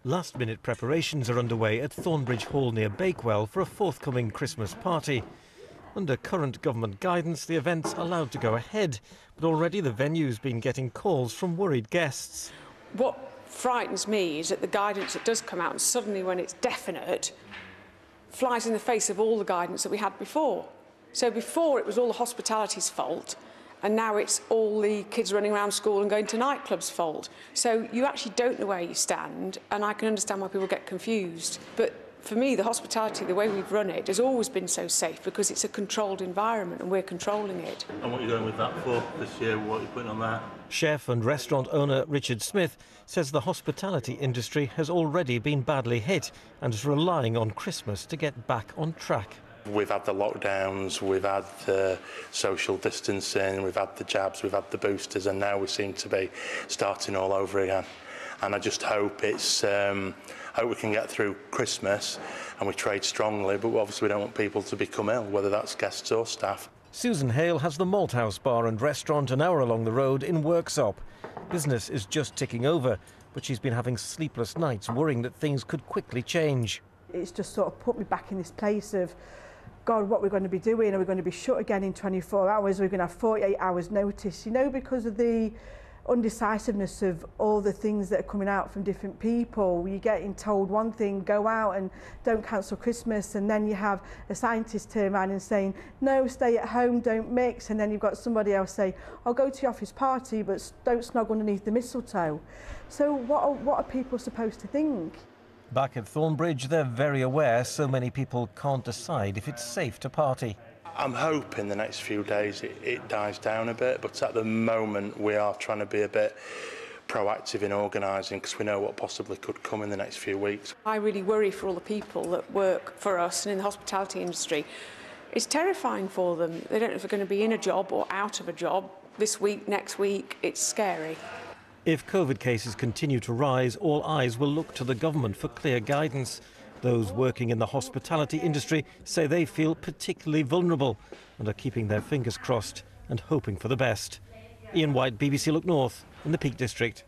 Last-minute preparations are underway at Thornbridge Hall near Bakewell for a forthcoming Christmas party. Under current government guidance, the event's allowed to go ahead, but already the venue's been getting calls from worried guests. What frightens me is that the guidance that does come out, and suddenly when it's definite, flies in the face of all the guidance that we had before. So before it was all the hospitality's fault, and now it's all the kids running around school and going to nightclubs' fault. So you actually don't know where you stand, and I can understand why people get confused. But for me, the hospitality, the way we've run it, has always been so safe because it's a controlled environment and we're controlling it. And what are you going with that for this year? What are you putting on that? Chef and restaurant owner Richard Smith says the hospitality industry has already been badly hit and is relying on Christmas to get back on track. We've had the lockdowns, we've had the social distancing, we've had the jabs, we've had the boosters, and now we seem to be starting all over again. And I just hope hope we can get through Christmas and we trade strongly, but obviously we don't want people to become ill, whether that's guests or staff. Susan Hale has the Malthouse Bar and Restaurant an hour along the road in Worksop. Business is just ticking over, but she's been having sleepless nights worrying that things could quickly change. It's just sort of put me back in this place of, God, what we're going to be doing? Are we going to be shut again in 24 hours? Are we going to have 48 hours notice? You know, because of the undecisiveness of all the things that are coming out from different people. You're getting told one thing, go out and don't cancel Christmas, and then you have a scientist turn around and saying, no, stay at home, don't mix, and then you've got somebody else say, I'll go to the office party, but don't snog underneath the mistletoe. So what are people supposed to think? Back at Thornbridge, they're very aware so many people can't decide if it's safe to party. I'm hoping the next few days it dies down a bit, but at the moment we are trying to be a bit proactive in organising because we know what possibly could come in the next few weeks. I really worry for all the people that work for us and in the hospitality industry. It's terrifying for them. They don't know if they're going to be in a job or out of a job this week, next week. It's scary. If COVID cases continue to rise, all eyes will look to the government for clear guidance. Those working in the hospitality industry say they feel particularly vulnerable and are keeping their fingers crossed and hoping for the best. Ian White, BBC Look North in the Peak District.